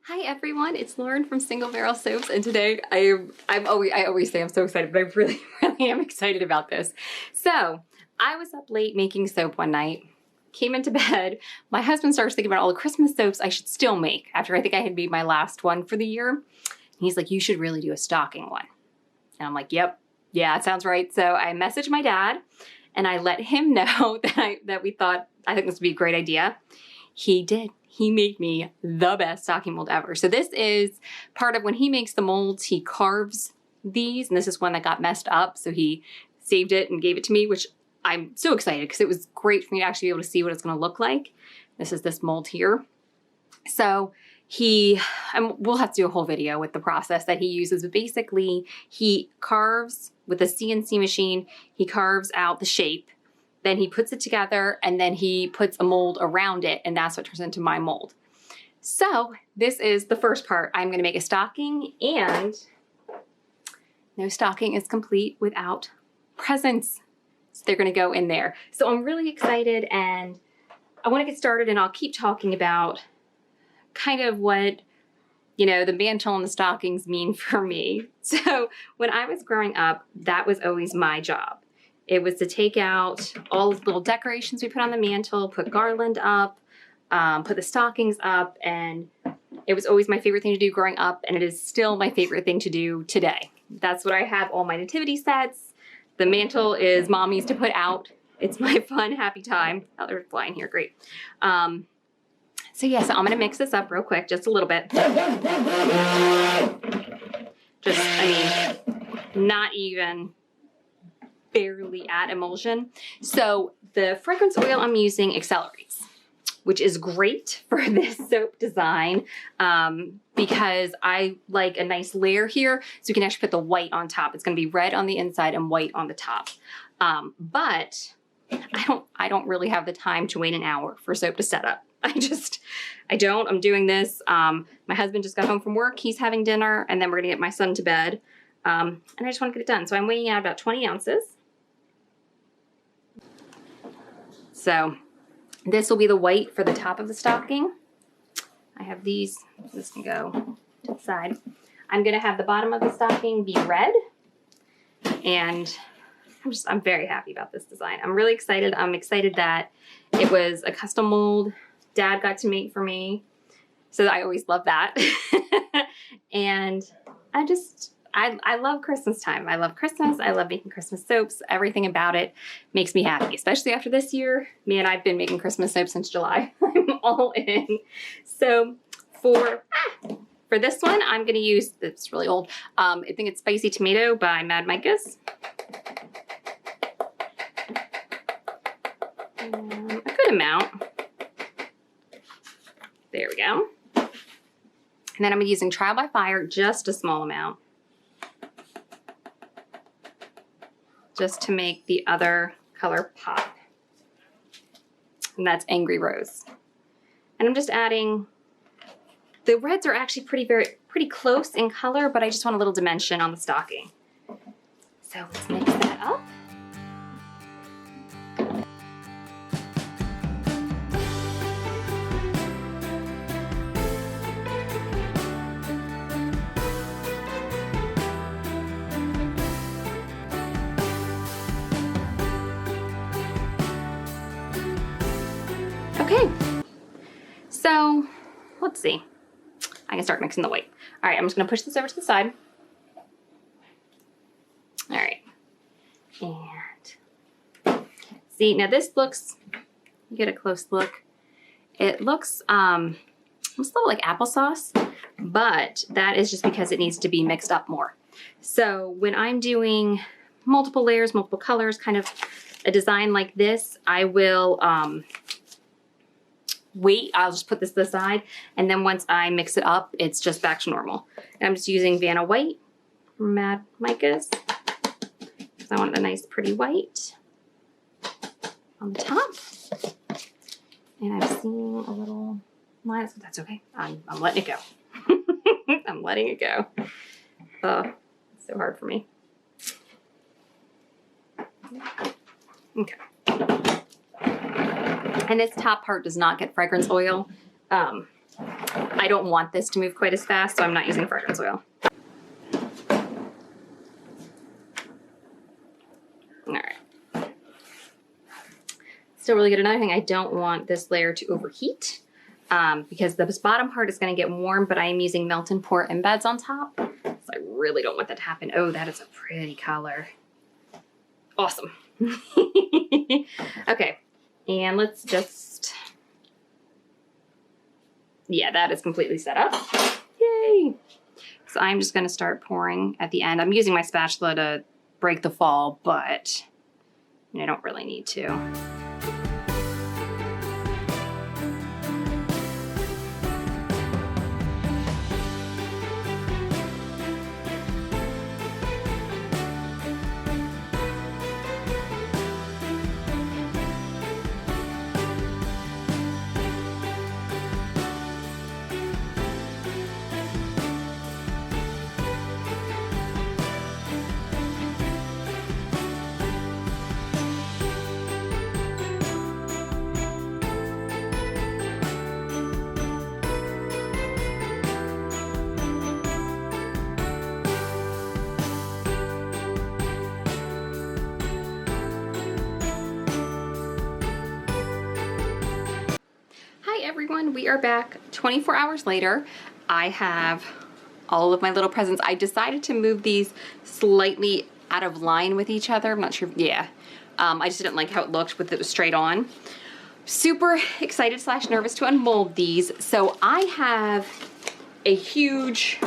Hi everyone, it's Lauren from Single Barrel Soaps, and today I always say I'm so excited, but I really am excited about this. So I was up late making soap one night, came into bed. My husband starts thinking about all the Christmas soaps I should still make after I think I had made my last one for the year. And he's like, you should really do a stocking one. And I'm like, yep, yeah, it sounds right. So I messaged my dad and I let him know that we thought, I think this would be a great idea. He did. He made me the best stocking mold ever. So this is part of when he makes the molds, he carves these, and this is one that got messed up. So he saved it and gave it to me, which I'm so excited because it was great for me to actually be able to see what it's going to look like. This is this mold here. So we'll have to do a whole video with the process that he uses, but basically he carves with a CNC machine, he carves out the shape. Then he puts it together and then he puts a mold around it, and that's what turns into my mold. So this is the first part. I'm gonna make a stocking, and no stocking is complete without presents. So they're gonna go in there. So I'm really excited and I wanna get started, and I'll keep talking about kind of what, you know, the mantle and the stockings mean for me. So when I was growing up, that was always my job. It was to take out all the little decorations we put on the mantle, put garland up, put the stockings up, and it was always my favorite thing to do growing up, and it is still my favorite thing to do today. That's what I have all my nativity sets. The mantle is mommy's to put out. It's my fun, happy time. Oh, they're flying here, great. So yeah, so I'm gonna mix this up real quick, just a little bit. Just, I mean, not even barely at emulsion. So the fragrance oil I'm using accelerates, which is great for this soap design because I like a nice layer here, so you can actually put the white on top. It's going to be red on the inside and white on the top. But I don't really have the time to wait an hour for soap to set up. I don't. I'm doing this. My husband just got home from work. He's having dinner, and then we're gonna get my son to bed. And I just want to get it done. So I'm weighing out about 20 ounces. So this will be the white for the top of the stocking. I have these, this can go to the side. I'm gonna have the bottom of the stocking be red. And I'm very happy about this design. I'm really excited. I'm excited that it was a custom mold Dad got to make for me. So I always love that. And I love Christmas time. I love Christmas. I love making Christmas soaps. Everything about it makes me happy, especially after this year. Man, I've been making Christmas soap since July. I'm all in. So for this one, I'm going to use, it's really old. I think it's Spicy Tomato by Mad Micah's. A good amount. There we go. And then I'm using Trial by Fire, just a small amount, just to make the other color pop. And that's Angry Rose. And I'm just adding, the reds are actually pretty close in color, but I just want a little dimension on the stocking. So let's mix that up. Okay, so let's see. I can start mixing the white. All right, I'm just gonna push this over to the side. All right, and see, now this looks, you get a close look. It looks almost a little like applesauce, but that is just because it needs to be mixed up more. So when I'm doing multiple layers, multiple colors, kind of a design like this, I will, wait, I'll just put this to the side, and then once I mix it up, it's just back to normal. And I'm just using Vanna White from Mad Micah's, because I wanted a nice pretty white on the top. And I'm seeing a little line, but that's okay. I'm letting it go. I'm letting it go. It's so hard for me. Okay. And this top part does not get fragrance oil. I don't want this to move quite as fast, so I'm not using fragrance oil. All right. Still really good. Another thing, I don't want this layer to overheat because this bottom part is going to get warm, but I am using melt and pour embeds on top. So I really don't want that to happen. Oh, that is a pretty color. Awesome. Okay, and let's just, yeah, that is completely set up. Yay. So I'm just going to start pouring at the end. I'm using my spatula to break the fall, but I don't really need to. Hi everyone, we are back 24 hours later. I have all of my little presents. I decided to move these slightly out of line with each other. I'm not sure, yeah. I just didn't like how it looked with it was straight on. Super excited / nervous to unmold these. So I have a huge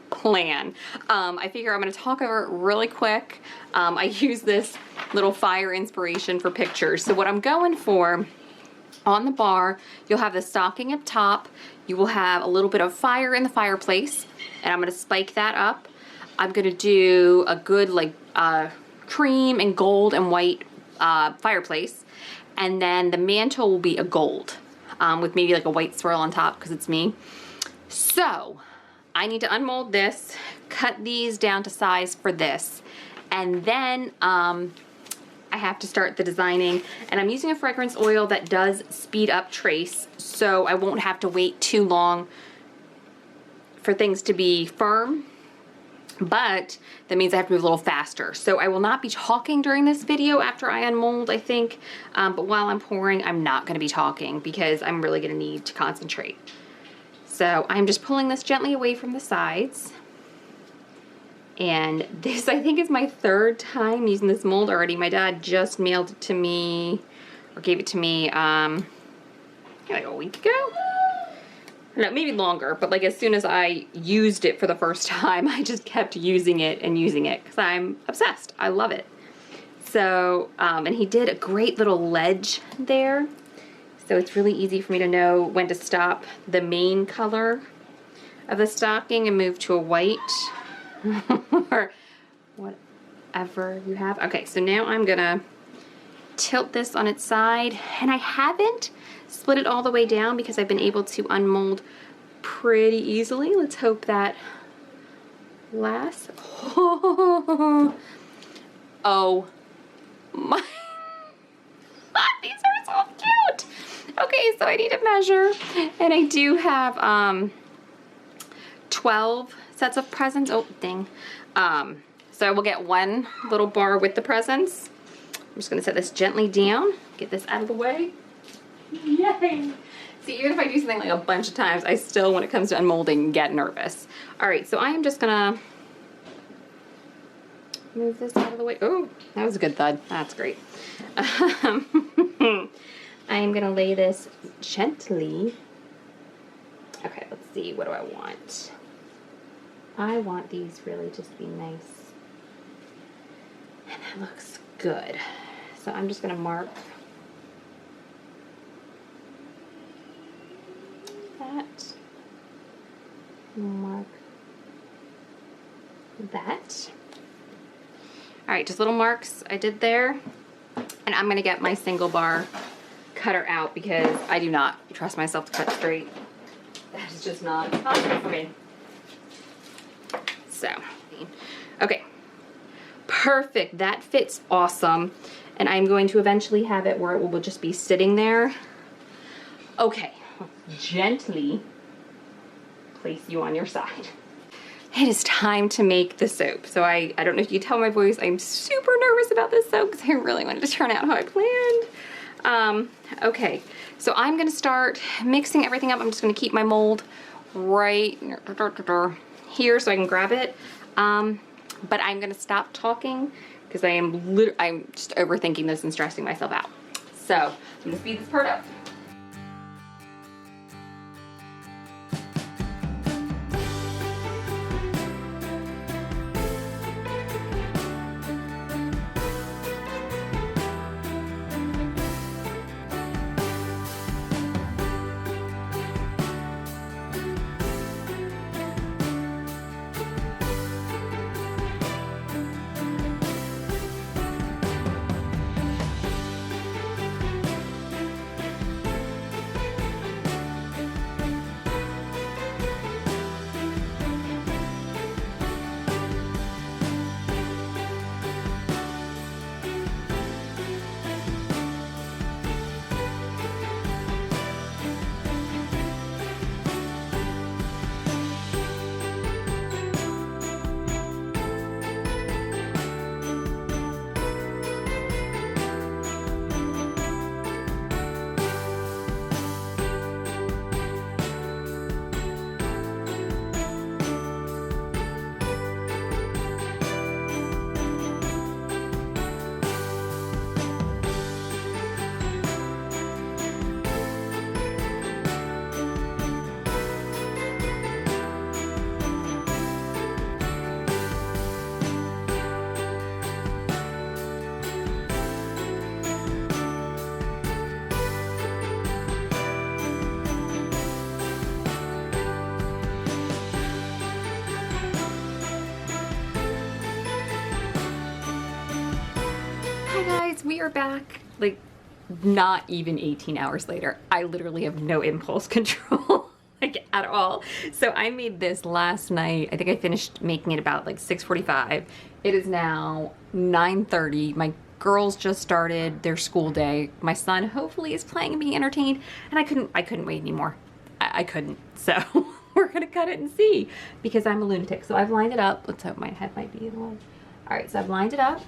plan. I figure I'm gonna talk over it really quick. I use this little fire inspiration for pictures. So what I'm going for, on the bar, you'll have the stocking up top. You will have a little bit of fire in the fireplace, and I'm gonna spike that up. I'm gonna do a good like cream and gold and white fireplace, and then the mantle will be a gold with maybe like a white swirl on top because it's me. So I need to unmold this, cut these down to size for this, and then I have to start the designing, and I'm using a fragrance oil that does speed up trace, so I won't have to wait too long for things to be firm, but that means I have to move a little faster. So I will not be talking during this video after I unmold, I think, but while I'm pouring, I'm not gonna be talking because I'm really gonna need to concentrate. So I'm just pulling this gently away from the sides. And this, I think, is my 3rd time using this mold already. My dad just mailed it to me, or gave it to me, like a week ago? No, maybe longer, but like as soon as I used it for the first time, I just kept using it and using it because I'm obsessed. I love it. So, and he did a great little ledge there. So it's really easy for me to know when to stop the main color of the stocking and move to a white. Or whatever you have. Okay, so now I'm gonna tilt this on its side, and I haven't split it all the way down because I've been able to unmold pretty easily. Let's hope that lasts. Oh my, these are so cute. Okay, so I need to measure, and I do have 12 sets of presents. Oh, dang. So I will get 1 little bar with the presents. I'm just gonna set this gently down, get this out of the way. Yay! See, even if I do something like a bunch of times, I still, when it comes to unmolding, get nervous. All right, so I am just gonna move this out of the way. Oh, that was a good thud. That's great. I am gonna lay this gently. Okay, let's see, what do I want? I want these really just to be nice. And that looks good. So I'm just gonna mark that. Mark that. All right, just little marks I did there. And I'm gonna get my single bar cutter out because I do not trust myself to cut straight. That is just not possible for me. So, okay, perfect. That fits awesome. And I'm going to eventually have it where it will just be sitting there. Okay, gently place you on your side. It is time to make the soap. So I don't know if you can tell my voice, I'm super nervous about this soap because I really wanted to turn out how I planned. Okay, so I'm gonna start mixing everything up. I'm just gonna keep my mold right here so I can grab it. But I'm gonna stop talking because I'm just overthinking this and stressing myself out. So I'm gonna speed this part up. We are back, like not even 18 hours later. I literally have no impulse control like at all. So I made this last night. I think I finished making it about like 6:45. It is now 9:30. My girls just started their school day. My son hopefully is playing and being entertained, and I couldn't wait anymore. I couldn't. So we're gonna cut it and see because I'm a lunatic. So I've lined it up. Let's hope my head might be in the way. All right, so I've lined it up.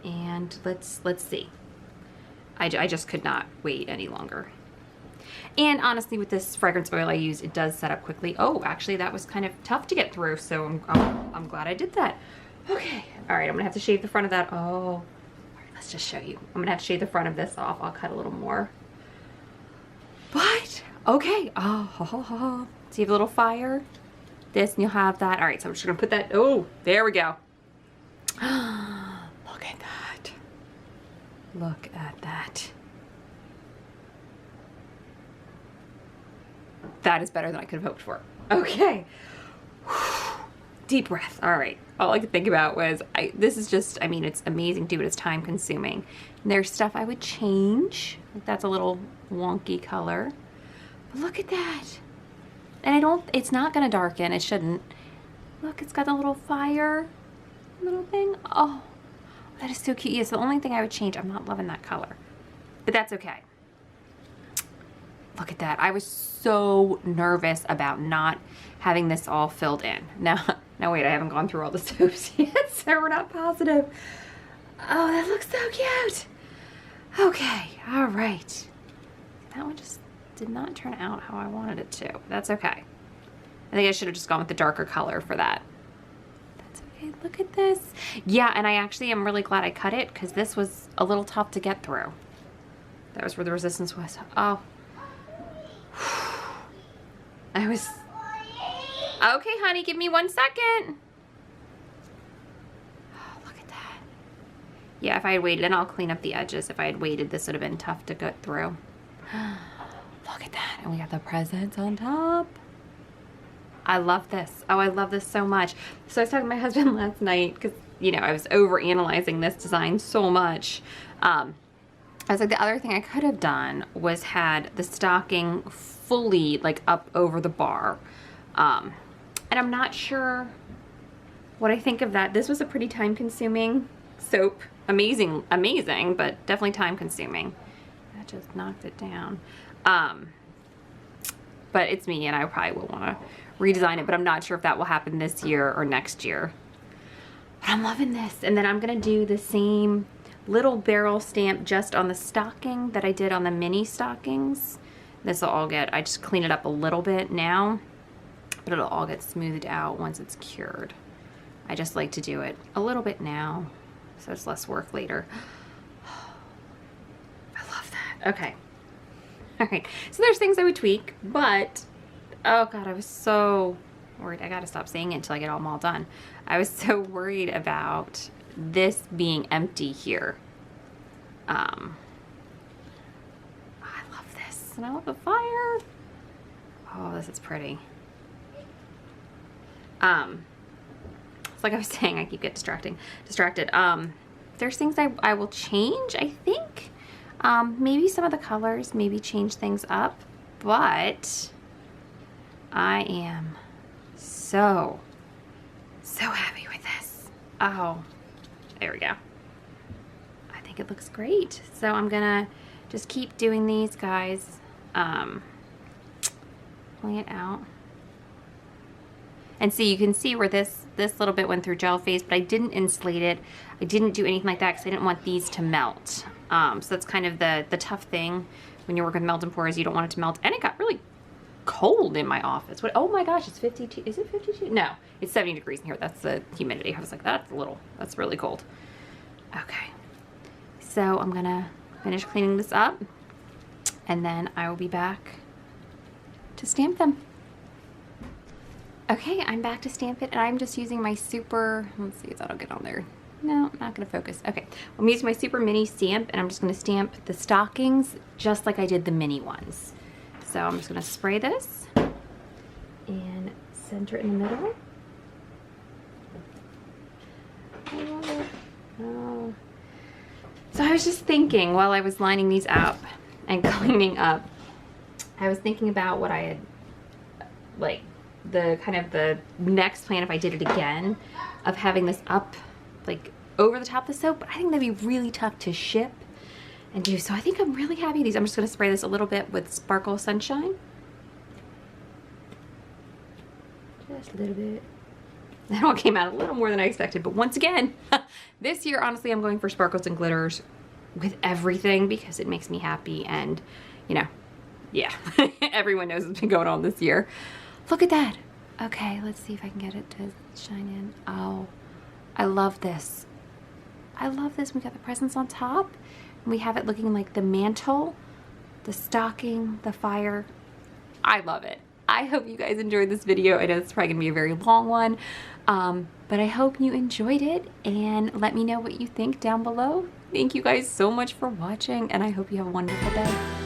And let's see. I just could not wait any longer. And honestly, with this fragrance oil I use, it does set up quickly. Oh, actually, that was kind of tough to get through, so I'm glad I did that. Okay, all right, I'm gonna have to shave the front of that. Oh, all right, let's just show you. I'm gonna have to shave the front of this off. I'll cut a little more. But okay. Oh, so you have a little fire. This, and you'll have that. All right, so I'm just gonna put that. Oh, there we go. Look at that. Look at that. That is better than I could have hoped for. Okay. Deep breath. All right. All I could think about was, this is just, I mean, it's amazing too, but it's time consuming. And there's stuff I would change. Like that's a little wonky color. But look at that. And it's not gonna darken, it shouldn't. Look, it's got the little fire little thing. Oh, that is so cute. Yes, the only thing I would change, I'm not loving that color, but that's okay. Look at that. I was so nervous about not having this all filled in. Now wait, I haven't gone through all the soaps yet, so we're not positive. Oh, that looks so cute. Okay, all right. That one just did not turn out how I wanted it to. That's okay. I think I should have just gone with the darker color for that. That's okay, look at this. Yeah, and I actually am really glad I cut it because this was a little tough to get through. That was where the resistance was. Oh. I was... Okay, honey, give me 1 second. Oh, look at that. Yeah, if I had waited, and I'll clean up the edges. If I had waited, this would have been tough to get through. Look at that. And we got the presents on top. I love this. Oh, I love this so much. So I was talking to my husband last night because, you know, I was over analyzing this design so much. I was like, the other thing I could have done was had the stocking fully like up over the bar. And I'm not sure what I think of that. This was a pretty time consuming soap. Amazing, but definitely time consuming. That just knocked it down. but it's me and I probably will want to redesign it, but I'm not sure if that will happen this year or next year. But I'm loving this. And then I'm gonna do the same little barrel stamp just on the stocking that I did on the mini stockings. This will all get, I just clean it up a little bit now, but it'll all get smoothed out once it's cured. I just like to do it a little bit now, so it's less work later. I love that. Okay. All right, so there's things I would tweak, but, oh God, I was so worried. I gotta stop saying it until I get them all done. I was so worried about this being empty here. I love this, and I love the fire. Oh, this is pretty. It's like I was saying, I keep getting distracted. There's things I will change, I think. Maybe some of the colors, maybe change things up, but I am so happy with this. Oh, there we go. I think it looks great. So I'm gonna just keep doing these guys, pulling it out. And see, you can see where this little bit went through gel phase, but I didn't insulate it. I didn't do anything like that because I didn't want these to melt. So that's kind of the tough thing when you're working with melt and pour, is you don't want it to melt. And it got really cold in my office. What? Oh my gosh, it's 52. Is it 52? No, it's 70 degrees in here. That's the humidity. I was like, that's really cold. Okay. So I'm gonna finish cleaning this up, and then I will be back to stamp them. Okay, I'm back to stamp it, and I'm just using my super, let's see if that'll get on there. No, not gonna focus. Okay, I'm using my super mini stamp, and I'm just gonna stamp the stockings just like I did the mini ones. So I'm just gonna spray this and center it in the middle. Oh. So I was just thinking while I was lining these up and cleaning up, I was thinking about what I had, like, the kind of the next plan if I did it again, of having this up like over the top of the soap, but I think that'd be really tough to ship and do. So I think I'm really happy with these. I'm just gonna spray this a little bit with Sparkle Sunshine. Just a little bit. That all came out a little more than I expected, but once again, this year, honestly, I'm going for sparkles and glitters with everything because it makes me happy, and you know, yeah, everyone knows what's been going on this year. Look at that. Okay, let's see if I can get it to shine in. Oh, I love this. I love this. We got the presents on top, and we have it looking like the mantle, the stocking, the fire. I love it. I hope you guys enjoyed this video. I know it's probably gonna be a very long one, but I hope you enjoyed it, and let me know what you think down below. Thank you guys so much for watching, and I hope you have a wonderful day.